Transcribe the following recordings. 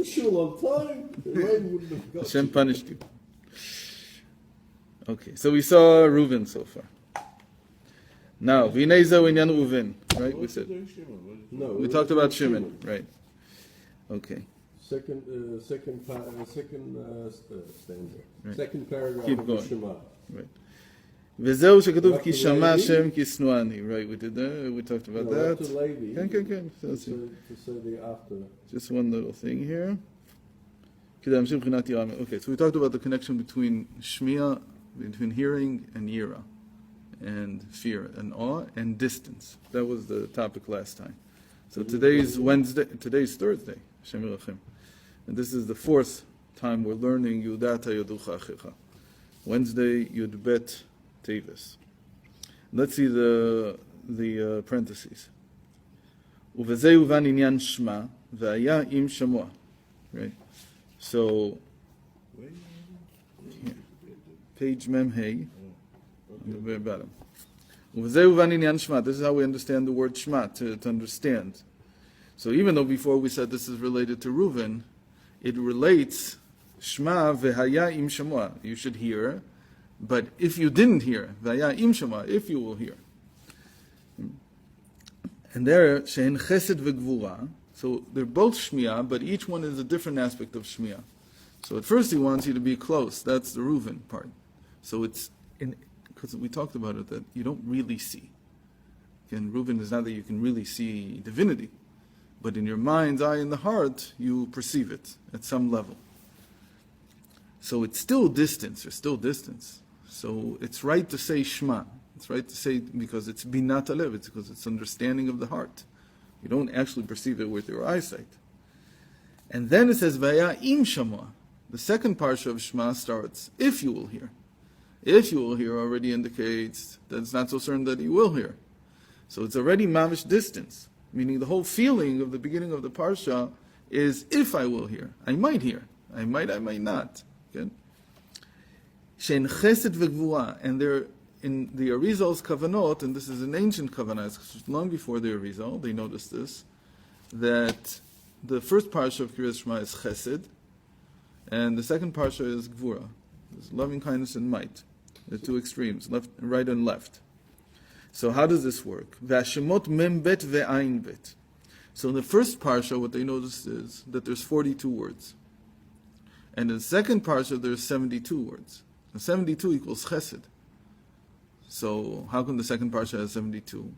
to shul on time, the rain wouldn't have got Hashem you. punished you. Okay, so we saw Reuven so far. Now, Vineza Inyan Reuven, right? We said No, we talked about Shimon, right? Okay, Second stanza. Right. Second paragraph Keep of going. the Shema. right. וזהו שכתוב Up כי to שמע Levi. השם כי שנואני, right? We did that. We talked about No, up to that. Levi. כן. To say the after. Just one little thing here. Okay, so we talked about the connection between Shmiya, between hearing and Yira, and fear and awe, and distance. That was the topic last time. So today's Thursday, Hashem Yerachem. And this is the fourth time we're learning Yudata Yoducha Achecha. Wednesday, Yud Bet Tevis. Let's see the parentheses. Uveze uvan inyan shma, v'aya im shamua. Right? So, here, page mem hey, on the very bottom. Uveze uvan inyan shma. This is how we understand the word shma, to understand. So even though before we said this is related to Reuven, it relates shma v'haya im shamua. You should hear, but if you didn't hear, v'haya im shamua, if you will hear. And there, she'en chesed v'gvura. So they're both shmiya, but each one is a different aspect of shmiya. So at first he wants you to be close. That's the Reuven part. So it's because we talked about it, that you don't really see. Again, Reuven is not that you can really see divinity, but in your mind's eye and the heart, you perceive it at some level. So it's still distance. There's still distance. So it's right to say Shema. It's right to say because it's binat alev. It's because it's understanding of the heart. You don't actually perceive it with your eyesight. And then it says Vaya im Shema. The second parsha of Shema starts if you will hear. If you will hear already indicates that it's not so certain that you will hear. So it's already mamish distance, meaning the whole feeling of the beginning of the parsha is if I will hear. I might hear. I might not. Okay? Shein chesed v'gvura, and they're in the Arizal's kavanot, and this is an ancient kavanah, it's long before the Arizal, they noticed this, that the first parsha of Kriyas Shema is chesed, and the second parsha is gvura. There's loving kindness and might, the two extremes, left, right and left. So how does this work? V'ashemot mem bet ve'ayin bet. So in the first parsha, what they noticed is that there's 42 words. And in the second parsha, there's 72 words. And 72 equals chesed. So how come the second parsha has 72?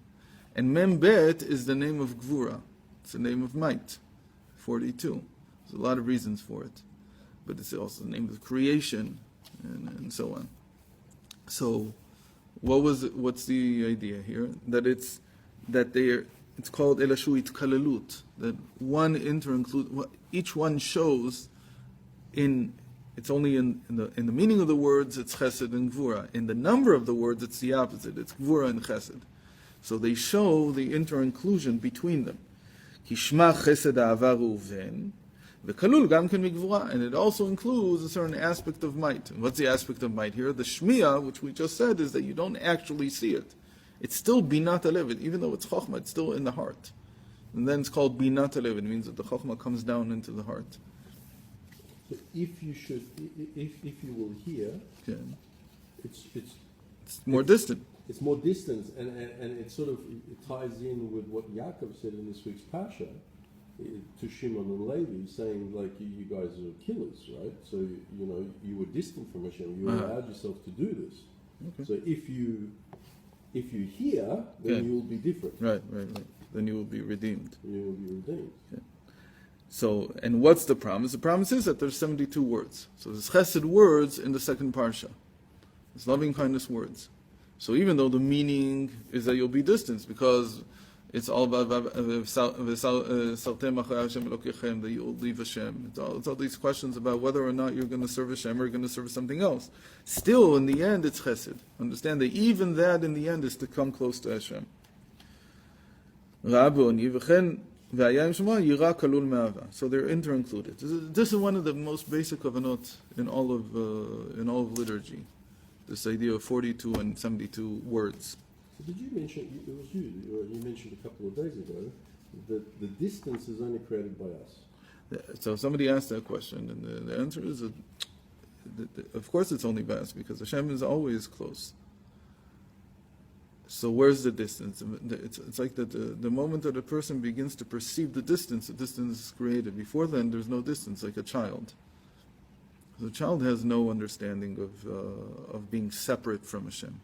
And mem bet is the name of gvura. It's the name of might. 42. There's a lot of reasons for it. But it's also the name of creation and so on. So what's the idea here? That it's called elashu itkalelut. That one each one shows it's only in the meaning of the words it's chesed and gvura. In the number of the words it's the opposite. It's gvura and chesed. So they show the inter-inclusion between them. Kishma chesed ahava Reuven, v'kalul gam ken migvura, and it also includes a certain aspect of might. And what's the aspect of might here? The shmiya, which we just said, is that you don't actually see it. It's still binat alev, even though it's chokhmah, it's still in the heart. And then it's called binat alev. It means that the chokhmah comes down into the heart. So if you will hear, Okay. it's more distant. It's more distance, and it sort of it ties in with what Yaakov said in this week's Pasha to Shimon and Levi, saying like you guys are killers, right? So you were distant from Hashem. You allowed yourself to do this. Okay. So if you hear, then you will be different. Right. Then you will be redeemed. You will be redeemed. Okay. So, and what's the promise? The promise is that there's 72 words. So there's chesed words in the second parsha. It's loving kindness words. So even though the meaning is that you'll be distanced, because it's all about that you'll leave Hashem. It's all these questions about whether or not you're going to serve Hashem or you're going to serve something else. Still, in the end, it's chesed. Understand that even that in the end is to come close to Hashem. So they're inter-included. This is one of the most basic kavanot in all of liturgy. This idea of 42 and 72 words. So did you mention, it was you mentioned a couple of days ago, that the distance is only created by us. So somebody asked that question, and the answer is, of course it's only vast, because Hashem is always close. So where's the distance? It's like that the moment that a person begins to perceive the distance is created. Before then, there's no distance, like a child. The child has no understanding of being separate from Hashem.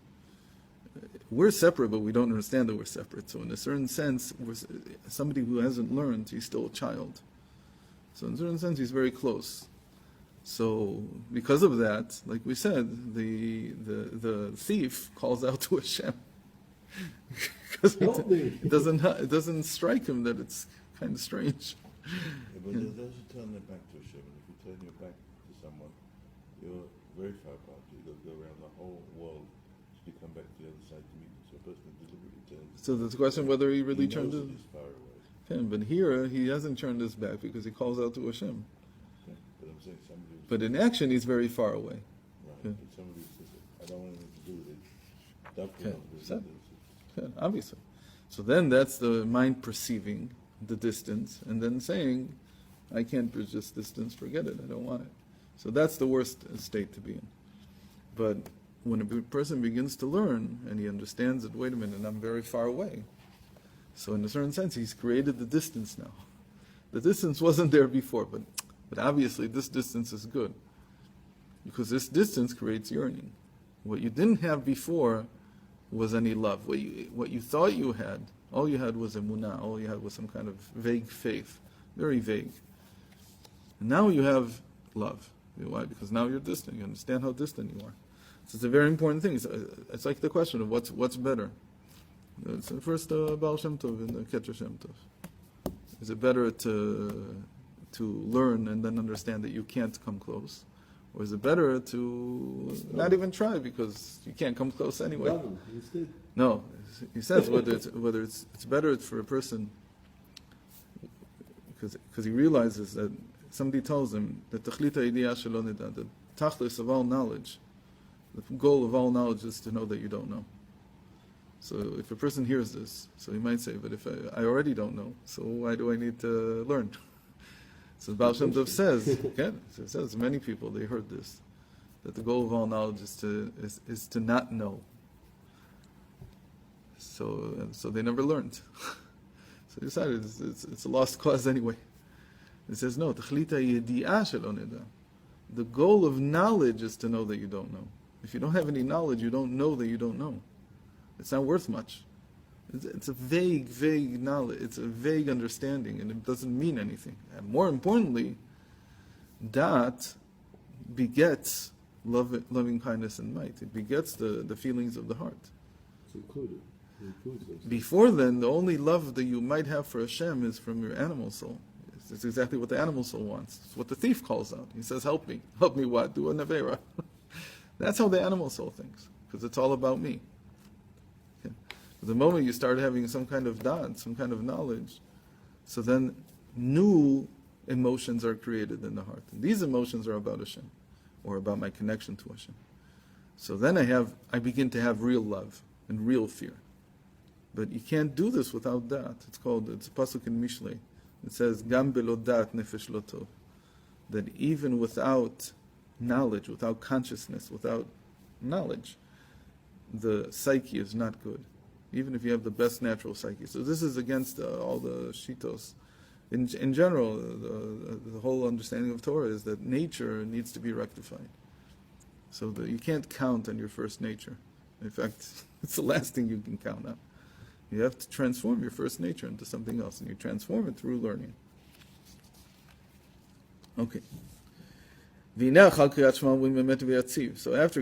We're separate, but we don't understand that we're separate. So in a certain sense, somebody who hasn't learned, he's still a child. So in a certain sense, he's very close. So because of that, like we said, the thief calls out to Hashem. Because it doesn't strike him that it's kind of strange. Yeah, but those who turn their back to Hashem, and if you turn your back to someone, you're very far apart. You've got to go around the whole world to come back to the other side to meet them. So a person deliberately turns. So the question whether he really turned his. He's far away. Yeah, but here he hasn't turned his back because he calls out to Hashem. Okay. But I'm saying somebody. But in action, he's very far away. Right. Yeah. But somebody says, "I don't want anything to do with it." Definitely not So- with it. Yeah, obviously. So then that's the mind perceiving the distance and then saying, I can't bridge this distance, forget it, I don't want it. So that's the worst state to be in. But when a person begins to learn and he understands that, wait a minute, I'm very far away. So in a certain sense, he's created the distance now. The distance wasn't there before, but obviously this distance is good. Because this distance creates yearning. What you didn't have before was any love. What you thought you had, all you had was emunah, all you had was some kind of vague faith, very vague. And now you have love. Why? Because now you're distant. You understand how distant you are. So it's a very important thing. It's like the question of what's better. It's the first Baal Shem Tov in the Keter Shem Tov. Is it better to learn and then understand that you can't come close? Or is it better to not even try because you can't come close anyway? No, he says whether it's better for a person because he realizes that somebody tells him that tachlita idiyah shelo nida, the tachlis of all knowledge, the goal of all knowledge is to know that you don't know. So if a person hears this, so he might say, but if I already don't know, so why do I need to learn? So Baal Shem Tov says, many people, they heard this, that the goal of all knowledge is to not know. So they never learned. So they decided it's a lost cause anyway. It says, no, Tachlita yedi'ah shelo nida. The goal of knowledge is to know that you don't know. If you don't have any knowledge, you don't know that you don't know. It's not worth much. It's a vague knowledge. It's a vague understanding, and it doesn't mean anything. And more importantly, that begets loving kindness and might. It begets the feelings of the heart. It's included. It includes those. Before then, the only love that you might have for Hashem is from your animal soul. It's exactly what the animal soul wants. It's what the thief calls out. He says, help me. Help me what? Do a nevera. That's how the animal soul thinks, because it's all about me. The moment you start having some kind of dad, some kind of knowledge, so then new emotions are created in the heart. And these emotions are about Hashem, or about my connection to Hashem. So then I begin to have real love and real fear. But you can't do this without that. It's a pasuk in Mishlei. It says, Gam belo dat nefesh lo tov. That even without knowledge, without consciousness, without knowledge, the psyche is not good. Even if you have the best natural psyche. So this is against all the shitos. In general, the whole understanding of Torah is that nature needs to be rectified. So that you can't count on your first nature. In fact, it's the last thing you can count on. You have to transform your first nature into something else, and you transform it through learning. Okay. So after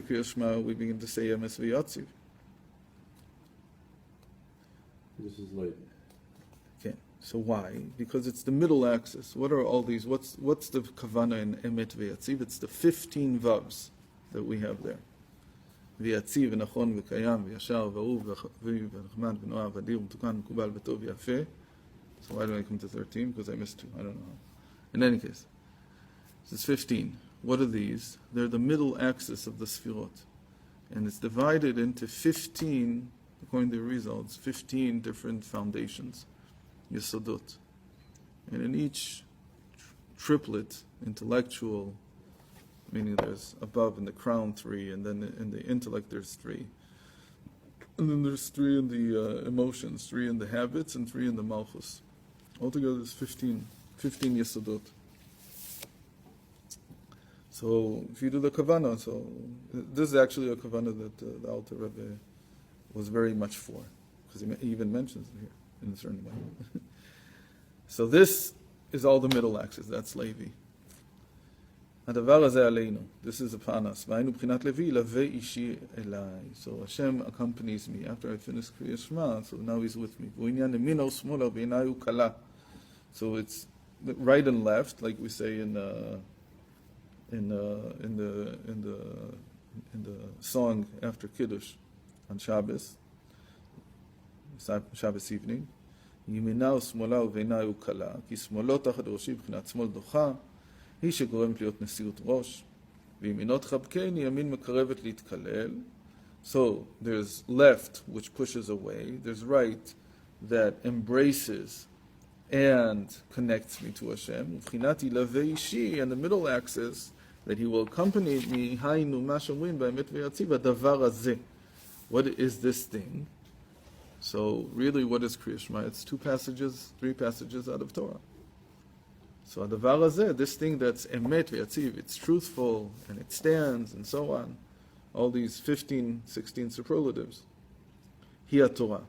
Kriyat Shema, we begin to say Emes v'Yatziv. This is later. Okay, so why? Because it's the middle axis. What are all these? What's the kavana in emet v'yatziv? It's the 15 vavs that we have there. V'yatziv v'nachon v'kayam v'yashar v'ahuv v'nachman v'noav v'adir v'tukan v'kubal v'tov v'yafeh. So why do I come to 13? Because I missed 2. I don't know. In any case, this is 15. What are these? They're the middle axis of the sfirot. And it's divided into 15, according to the results, 15 different foundations, yesodot. And in each triplet, intellectual, meaning there's above in the crown 3, and then in the intellect there's 3. And then there's 3 in the emotions, 3 in the habits, and 3 in the malchus. Altogether there's 15 yesodot. So if you do the kavana, so this is actually a kavana that the Alter Rebbe was very much for, because he even mentions it here in a certain way. So this is all the middle axis, that's Levi. הדבר הזה עלינו, this is upon us. והיינו בחינת לוי, לווה אישי אליי. So Hashem accompanies me after I finish Kriya Shema, so now he's with me. והוא עניין ימין או שמאלה, בעיניי הוא קלה. So it's right and left, like we say in the song after Kiddush on Shabbos evening. ימינה ושמאלה ובעיניי הוא קלה, כי שמאלו תחת ראשי בחינת שמאל דוחה, היא שגורמת להיות נשיאות ראש, וימינו תחבקני, ימין מקרבת להתקלל. So there's left, which pushes away. There's right, that embraces and connects me to Hashem. ובחינת ילווה אישי, and the middle axis, that he will accompany me, היינו מה שאומרים באמת ויציב, הדבר הזה. What is this thing? So really, what is Kriya Shema? It's 3 passages out of Torah. So הדבר הזה, this thing that's emet v'yatziv, it's truthful, and it stands, and so on. All these 15, 16 superlatives. Hi Torah.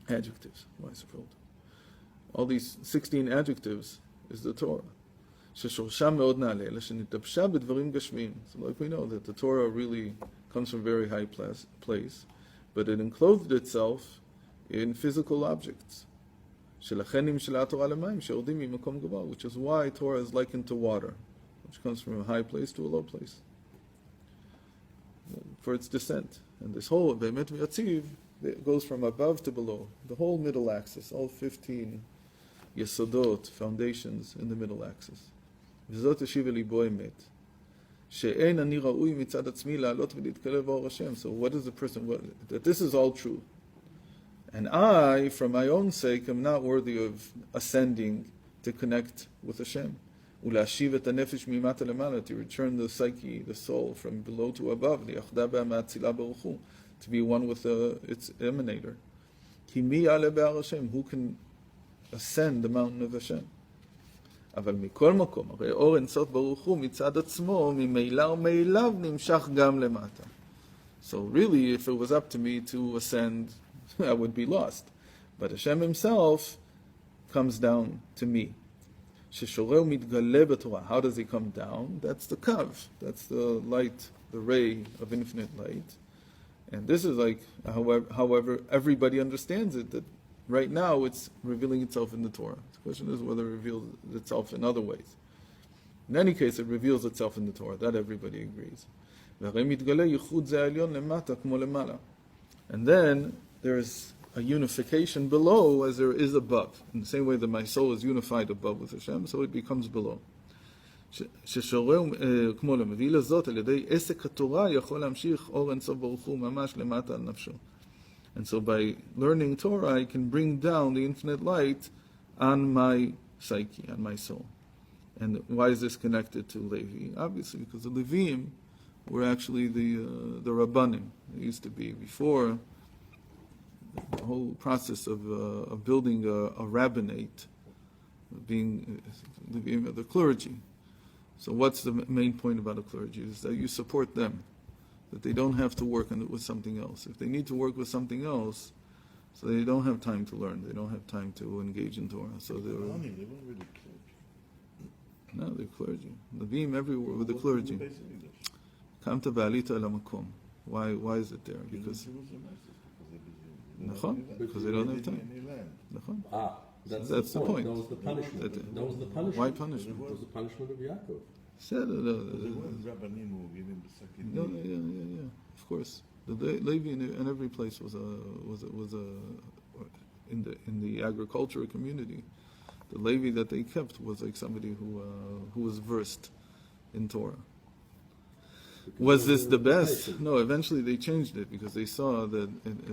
Adjectives. Why superlative? All these 16 adjectives is the Torah. ששורשה מאוד נעלה, אלא שנתלבשה בדברים גשמיים. So like we know that the Torah really comes from a very high place, but it enclosed itself in physical objects. שלכן נמשלה התורה למים, שיורדים ממקום גבוה, which is why Torah is likened to water, which comes from a high place to a low place, for its descent. And this whole באמת ויציב goes from above to below, the whole middle axis, all 15 yesodot, foundations in the middle axis. וזאת השיבה ליבו אמת. שאין אני ראוי מצד עצמי לעלות ולהתקרב באור השם. So what is the person, that this is all true. And I, for my own sake, am not worthy of ascending to connect with Hashem. ולהשיב את הנפש ממטה למעלה, to return the psyche, the soul, from below to above, ליחדה בה מהאצילה ברוך הוא, to be one with its emanator. כי מי יעלה בהר השם? Who can ascend the mountain of Hashem? אבל מכל מקום, הרי אור אינסוף ברוך הוא מצד עצמו, ממילא ומאליו נמשך גם למטה. So really, if it was up to me to ascend, I would be lost. But Hashem himself comes down to me. ששורה ומתגלה בתורה. How does he come down? That's the kav. That's the light, the ray of infinite light. And this is like, however everybody understands it, that right now it's revealing itself in the Torah. The question is whether it reveals itself in other ways. In any case, it reveals itself in the Torah. That everybody agrees. And then there's a unification below as there is above. In the same way that my soul is unified above with Hashem, so it becomes below. כמו למביא לזאת, על ידי עסק התורה יכול להמשיך אור אינסוף ברוך הוא ממש למטה על נפשו. And so by learning Torah, I can bring down the infinite light on my psyche, on my soul. And why is this connected to Levi? Obviously, because the Levim were actually the Rabbanim. They used to be before the whole process of building a rabbinate, being Levim, the clergy. So what's the main point about a clergy? Is that you support them, that they don't have to work with something else. If they need to work with something else, so they don't have time to learn, they don't have time to engage in Torah. So they weren't really clergy. No, they're clergy. Levim everywhere with the clergy. Kam ta v'alita el hamakom. Why is it there? Because because they don't have time. That's the point. That was the punishment. That was the punishment. Why punishment? That was the punishment of Yaakov. Said yeah. Of course, the Levi in every place was in the agricultural community. The Levi that they kept was like somebody who was versed in Torah. Was this the best? No, eventually they changed it because they saw that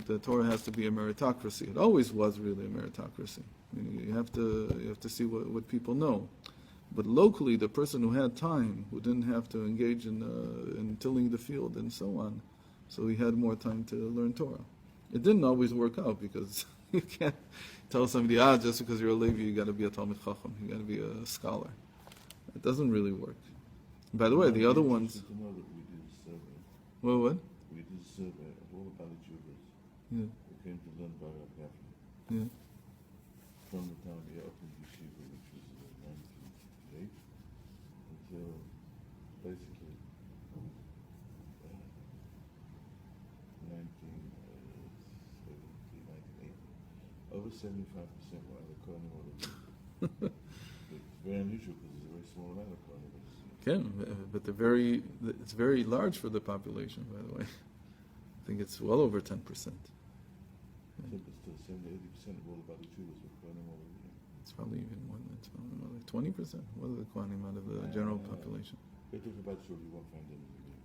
the Torah has to be a meritocracy. It always was really a meritocracy. I mean, you have to see what people know. But locally, the person who had time, who didn't have to engage in tilling the field and so on, so he had more time to learn Torah. It didn't always work out because you can't tell somebody, just because you're a Levi, you got to be a Talmid Chacham, you got to be a scholar. It doesn't really work. By the way, the other ones. To know that we did a survey. What? We did a survey of all the Bali Juvas Yeah. who came to learn by our Gavin Yeah. from the time we opened Yeshiva, which was 1958, until basically 1980. Over 75% were either Kohanim or Levim. It's very unusual because it's a very small amount of Kohanim. But it's very large for the population, by the way. I think it's well over 10%. But still, 70-80% of all the Bali Juvas were Kohanim or Levim. It's probably even more than it's probably more like 20%. What are the Kohanim out of the general population? If you about Shul, you won't find any Levim.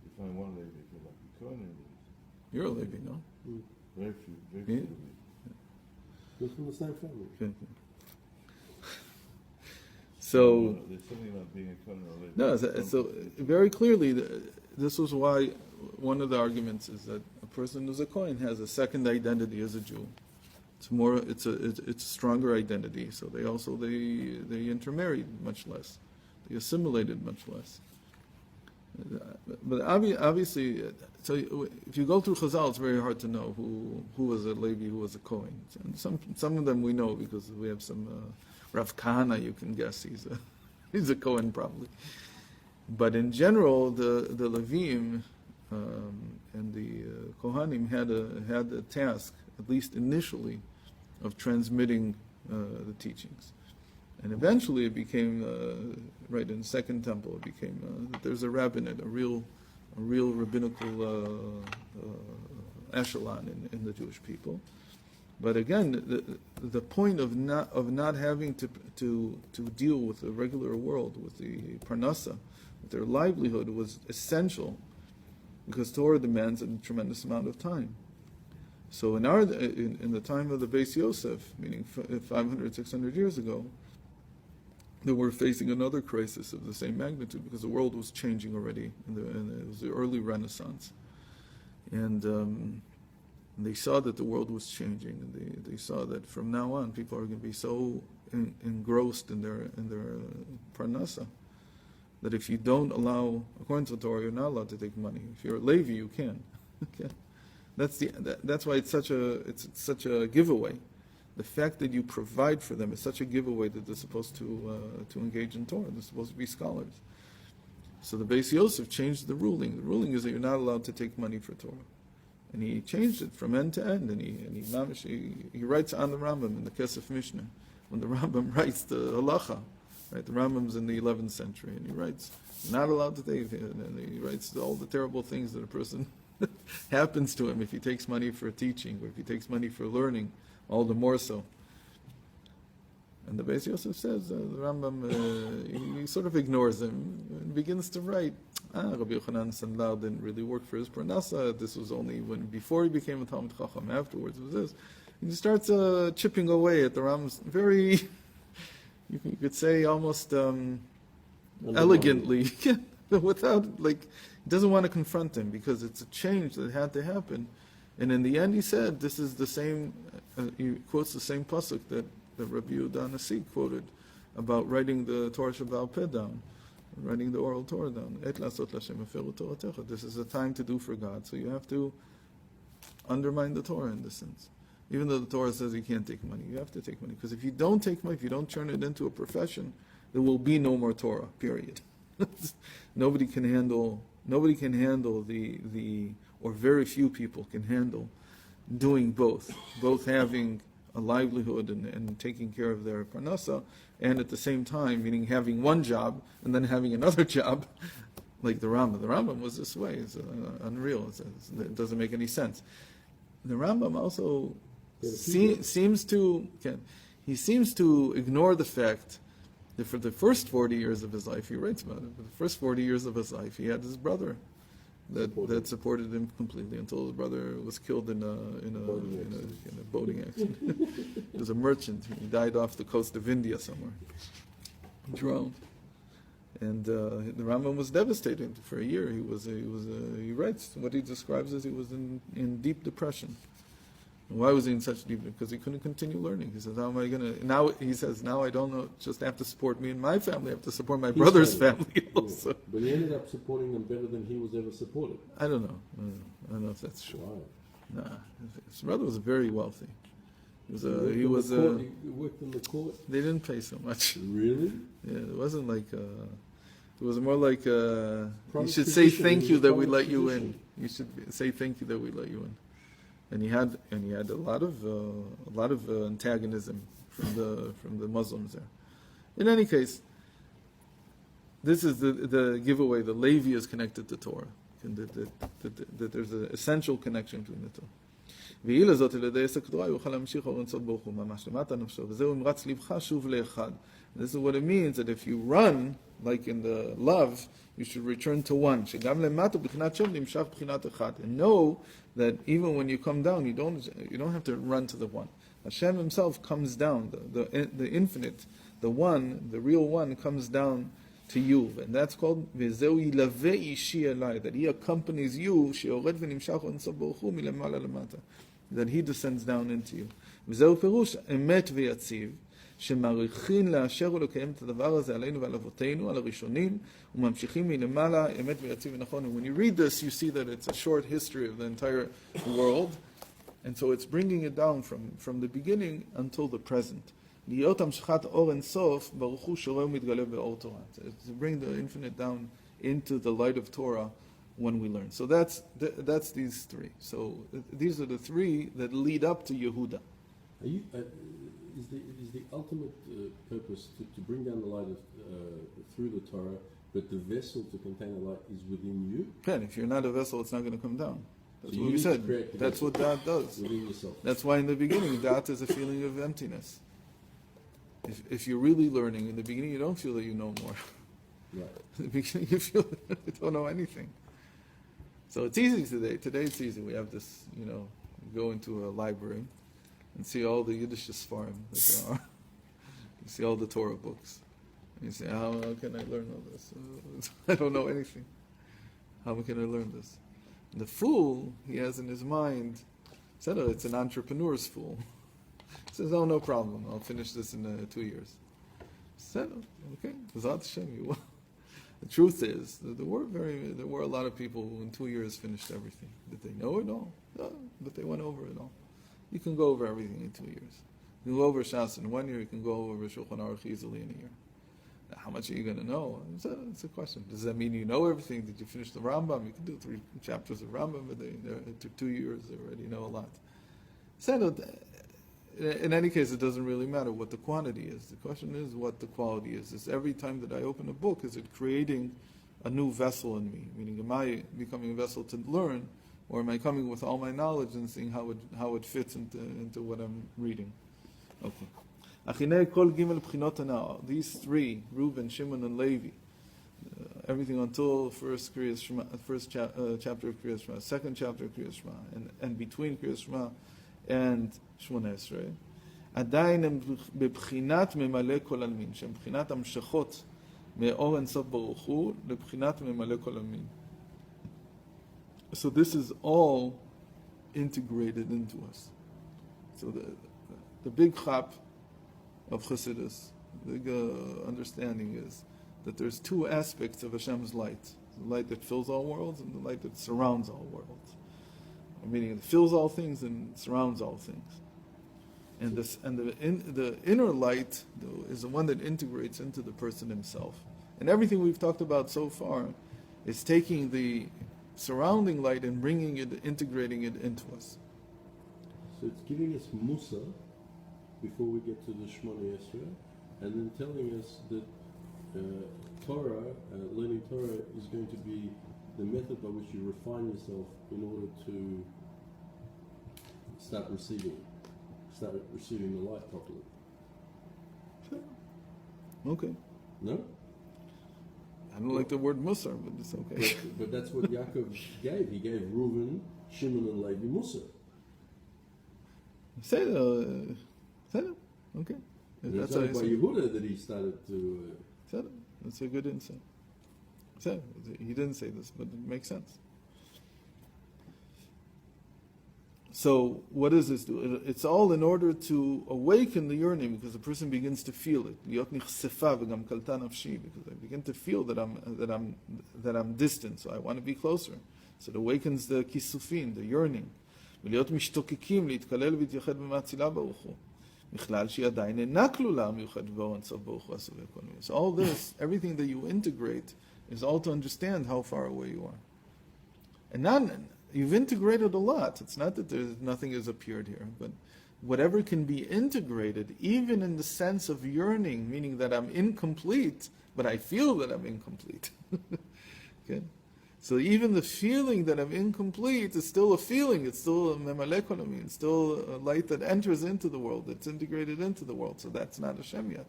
You find one Levi if you're lucky. Kohanim, You're a Levi, no? very few Yeah. Levi. We're from the same family. Okay. So, There's something about being a Kohen or a Levi. no, so very clearly, this was why one of the arguments is that a person who's a Kohen has a second identity as a Jew. It's a stronger identity. So they intermarried much less, they assimilated much less. But obviously, so if you go through Chazal, it's very hard to know who was a Levi, who was a Kohen. And some of them we know because we have some Rav Kahana. You can guess he's a Kohen probably. But in general, the Levim and the Kohanim had a task, at least initially, of transmitting the teachings. And eventually it became, right in the Second Temple, it became that there's a rabbinate, a real rabbinical echelon in the Jewish people. But again, the point of not having to deal with the regular world, with the parnasa, with their livelihood, was essential because Torah demands a tremendous amount of time. So in the time of the Beis Yosef, meaning 500, 600 years ago, they were facing another crisis of the same magnitude because the world was changing already, and it was the early Renaissance, and they saw that the world was changing, and they saw that from now on people are going to be so engrossed in their parnasa that if you don't allow, according to the Torah, you're not allowed to take money. If you're a Levi, you can. Okay? That's why it's such a giveaway. The fact that you provide for them is such a giveaway that they're supposed to engage in Torah. They're supposed to be scholars. So the Beis Yosef changed the ruling. The ruling is that you're not allowed to take money for Torah, and he changed it from end to end. And he writes on the Rambam in the Kesef Mishnah when the Rambam writes the halacha. Right, the Rambam's in the 11th century, and he writes not allowed to take it, and he writes all the terrible things that a person happens to him if he takes money for teaching or if he takes money for learning. All the more so. And the Beis Yosef says, the Rambam, he sort of ignores him and begins to write, Rabbi Yochanan Sandlar didn't really work for his parnasa. This was only before he became a Talmid Chacham. Afterwards was this. And he starts chipping away at the Rambam's very, you could say almost elegantly, without, he doesn't want to confront him because it's a change that had to happen. And in the end, he said, this is the same, he quotes the same pasuk that Rabbi Yehuda Nasi quoted about writing the Torah Shabbat Peh down, writing the oral Torah down. Et lasot l'Hashem eferu Toratecha. This is a time to do for God, so you have to undermine the Torah in this sense. Even though the Torah says you can't take money, you have to take money. Because if you don't take money, if you don't turn it into a profession, there will be no more Torah, period. Nobody can handle the or very few people can handle doing both having a livelihood and taking care of their parnasa, and at the same time, meaning having one job and then having another job, like the Rambam. The Rambam was this way. It's unreal. It doesn't make any sense. The Rambam also seems to ignore the fact that for the first 40 years of his life, he writes about it, for the first 40 years of his life, he had his brother that supported him completely until his brother was killed in a boating accident. He was a merchant. He died off the coast of India somewhere. drowned. And the Rambam was devastated for a year. He writes what he describes as he was in deep depression. Why was he in such deep? Because he couldn't continue learning. He says, "How am I going to?" Now he says, "Now I don't know. Just have to support me and my family. I have to support my His brother's family also." Yeah. But he ended up supporting them better than he was ever supported. I don't know. I don't know if that's true. Why? Nah, his brother was very wealthy. He He worked in the court. They didn't pay so much. Really? Yeah, it wasn't like. It was more like you Private should say position, thank it you was that a we let private you position. in. You should say thank you that we let you in. And he had a lot of antagonism from the Muslims there. In any case, this is the giveaway. The Levi is connected to Torah, and that there's an essential connection between the two. והעיל הזאת על ידי עסק תורה יוכל להמשיך אור אינסוף ברוך הוא ממש למטה נפשו וזהו אמרץ לבך שוב לאחד. This is what it means, that if you run, like in the love, you should return to one. שגם למטה בחינת שם נמשך בחינת אחד. And know that even when you come down, you don't have to run to the one. Hashem himself comes down, the infinite, the one, the real one comes down to you, and that's called וזהו ילווה אישי אליי, that he accompanies you, שיורד ונמשך אור אינסוף ברוך הוא מלמעלה למטה, that he descends down into you. וזהו פירוש אמת ויציב, שמעריכין לאשר ולקיים את הדבר הזה עלינו ועל אבותינו, על הראשונים, וממשיכים מלמעלה אמת ויציב ונכון. And when you read this, you see that it's a short history of the entire world, and so it's bringing it down from the beginning until the present. להיות המשכת אור אינסוף, ברוך הוא שורה ומתגלה באור תורה. To bring the infinite down into the light of Torah when we learn. So that's these three. So these are the three that lead up to Yehuda. Is the ultimate purpose to bring down the light through the Torah, but the vessel to contain the light is within you? Again, if you're not a vessel, it's not going to come down. That's So what you we need to said. create the That's what vessel that does. within yourself. That's why in the beginning, that is a feeling of emptiness. If you're really learning, in the beginning you don't feel that you know more. Right. In the beginning you feel that you don't know anything. So it's easy today. Today it's easy. We have this, you go into a library and see all the Yiddish Sfarim that there are. You see all the Torah books. And you say, how can I learn all this? I don't know anything. How can I learn this? And the fool, he has in his mind, said, it's an entrepreneur's fool. He says, no problem, I'll finish this in 2 years. Said, okay, B'ezrat Hashem, you will. The truth is, there were a lot of people who in 2 years finished everything. Did they know it all? No, but they went over it all. You can go over everything in 2 years. You can go over Shas in 1 year, you can go over Shulchan Aruch easily in a year. Now, how much are you going to know? It's a question. Does that mean you know everything? Did you finish the Rambam? You can do 3 chapters of Rambam, but it took 2 years, they already know a lot. So, in any case, it doesn't really matter what the quantity is. The question is what the quality is. Is every time that I open a book, is it creating a new vessel in me? Meaning, am I becoming a vessel to learn, or am I coming with all my knowledge and seeing how it fits into what I'm reading? Okay. Achinei kol gimel b'chinot hana'ah. These three, Reuben, Shimon, and Levi, everything until first chapter of Kriyas Shema, second chapter of Kriyas Shema, and between Kriyas Shema and Shmona Esrei, עדיין הם בבחינת ממלא כל עלמין, שהם בחינת המשכות מאור אינסוף ברוך הוא לבחינת ממלא כל עלמין. So this is all integrated into us. So the big chap of Chassidus, the big understanding is that there's 2 aspects of Hashem's light: the light that fills all worlds and the light that surrounds all worlds. Meaning it fills all things and surrounds all things. And the inner light is the one that integrates into the person himself. And everything we've talked about so far is taking the surrounding light and bringing it, integrating it into us. So it's giving us Musa before we get to the Shmona Esrei, and then telling us that Torah, learning Torah, is going to be the method by which you refine yourself in order to start receiving the light properly. Okay. No? I don't like the word Musar, but it's okay. But that's what Yaakov gave. He gave Reuven, Shimon, and Levi Musa. Say it. Okay. And it's only by Yehuda that he started to Said it. That's a good insight. Said it. He didn't say this, but it makes sense. So what does this do? It's all in order to awaken the yearning, because the person begins to feel it. Because I begin to feel that I'm distant, so I want to be closer. So it awakens the kisufin, the yearning. So all this, everything that you integrate, is all to understand how far away you are. And none. You've integrated a lot. It's not that nothing has appeared here, but whatever can be integrated, even in the sense of yearning, meaning that I'm incomplete, but I feel that I'm incomplete. Okay? So even the feeling that I'm incomplete is still a feeling. It's still a memalekonomy. It's still a light that enters into the world. It's integrated into the world. So that's not Hashem yet.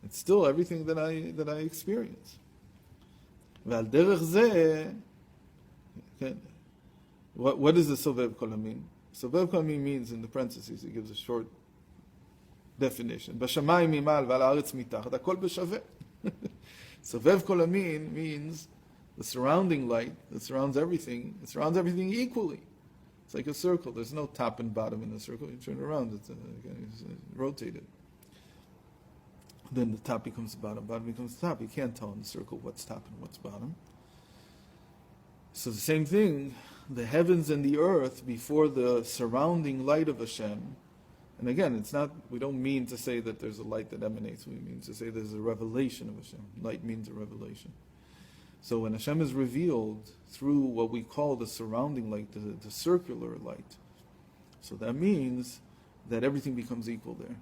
It's still everything that I experience. ועל דרך זה, okay, what does the Sovev Kol mean? Sovev Kol means, in the parentheses, he gives a short definition. B'shamayim mimal v'al haaretz mitachat, hakol b'shaveh. Sovev Kol means the surrounding light that surrounds everything. It surrounds everything equally. It's like a circle. There's no top and bottom in the circle. You turn it around, it's rotated. Then the top becomes the bottom becomes the top. You can't tell in the circle what's top and what's bottom. So the same thing, the heavens and the earth before the surrounding light of Hashem. And again, it's not, we don't mean to say that there's a light that emanates. We mean to say there's a revelation of Hashem. Light means a revelation. So when Hashem is revealed through what we call the surrounding light, the circular light, so that means that everything becomes equal there.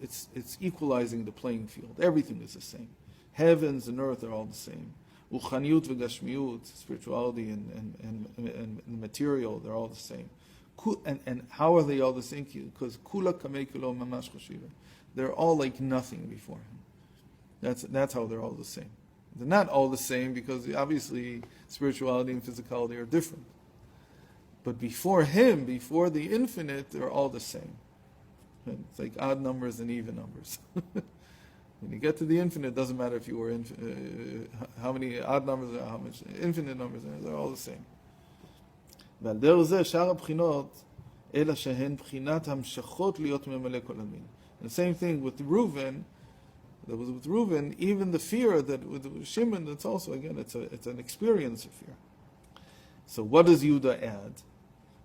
It's equalizing the playing field. Everything is the same. Heavens and earth are all the same. Uchaniyut v'gashmiyut, spirituality and material, they're all the same. And how are they all the same? Because kula kamei kilo mamash chashiva. They're all like nothing before him. That's how they're all the same. They're not all the same because obviously spirituality and physicality are different. But before him, before the infinite, they're all the same. It's like odd numbers and even numbers. When you get to the infinite, it doesn't matter if you were how many odd numbers or how much infinite numbers, they're all the same. And the same thing with Reuven. That was with Reuven, even the fear that with Shimon, that's also, again, it's an experience of fear. So what does Yehuda add?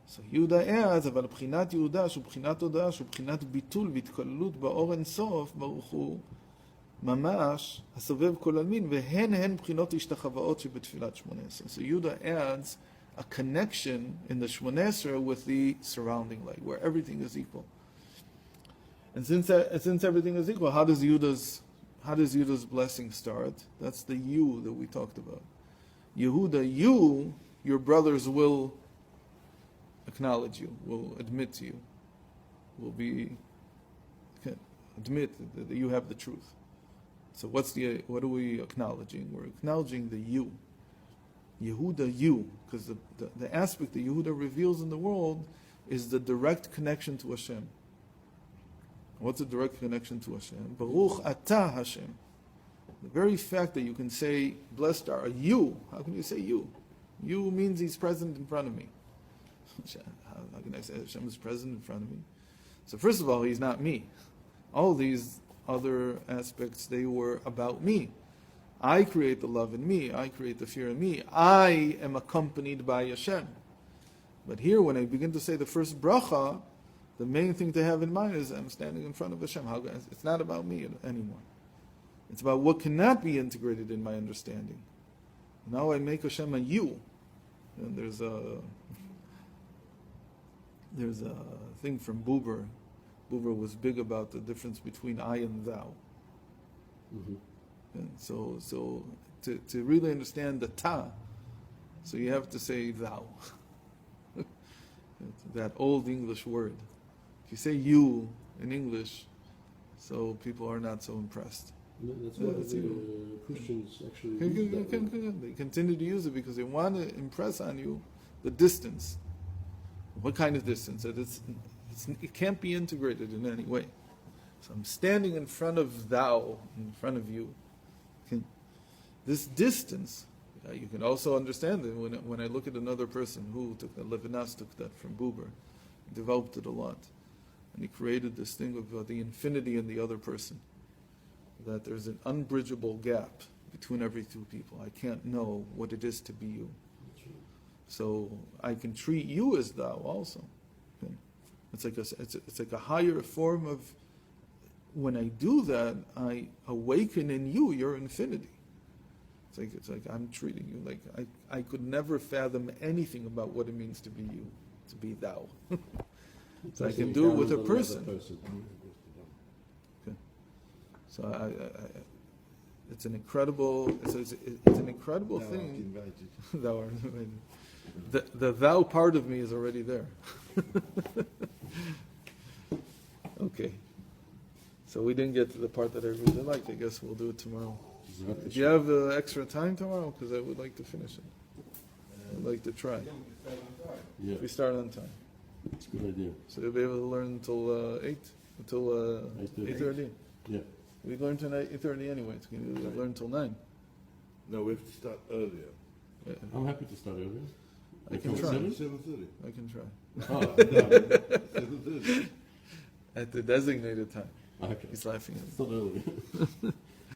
So Yehuda adds, אבל בחינת יהודה, שהוא בחינת תודעה, שהוא בחינת ביטול והתכללות באור אינסוף, ברוך הוא, ממש, הסובב כל עלמין, והן בחינות השתחוואות שבתפילת שמונה עשרה. So Yehuda adds a connection in the שמונה עשרה with the surrounding light, where everything is equal. And since everything is equal, how does Yehuda's blessing start? That's the you that we talked about. Yehuda, your brothers will acknowledge you, will admit to you, will admit that you have the truth. So what are we acknowledging? We're acknowledging the you. Yehuda, you, because the aspect that Yehuda reveals in the world is the direct connection to Hashem. What's a direct connection to Hashem? Baruch atah Hashem. The very fact that you can say, blessed are you, how can you say you? You means he's present in front of me. How can I say Hashem is present in front of me? So first of all, he's not me. All these other aspects, they were about me. I create the love in me. I create the fear in me. I am accompanied by Hashem. But here, when I begin to say the first bracha, the main thing to have in mind is I'm standing in front of Hashem. It's not about me anymore. It's about what cannot be integrated in my understanding. Now I make Hashem a you. And there's a thing from Buber. Buber was big about the difference between I and thou. Mm-hmm. And so to really understand the ta, so you have to say thou. That old English word. If you say you in English, so people are not so impressed. No, that's why Christians actually use that word. They continue to use it because they want to impress on you the distance. What kind of distance? That it can't be integrated in any way. So I'm standing in front of thou, in front of you. this distance, you can also understand it when I look at another person who took that, Levinas took that from Buber, developed it a lot. And he created this thing of the infinity in the other person. That there's an unbridgeable gap between every two people. I can't know what it is to be you. So I can treat you as thou also. Okay? It's like a higher form of, when I do that, I awaken in you your infinity. It's like I'm treating you like I could never fathom anything about what it means to be you, to be thou. So I can do it with a person. Okay. So it's an incredible, it's an incredible thing. Thou art invited. The thou part of me is already there. Okay. So we didn't get to the part that I really liked. I guess we'll do it tomorrow. Do you have extra time tomorrow? Because I would like to finish it. I'd like to try. Yeah, If we start on time. it's a good idea. So you'll be able to learn until 8? Until 8:30? Yeah. We learn tonight 8:30 anyway. It's going to learn until 9. No, we have to start earlier. I'm happy to start earlier. I can Like try. 7:30. I can try. Oh, no. 7:30. At the designated time. Okay. He's laughing at me. It's not early.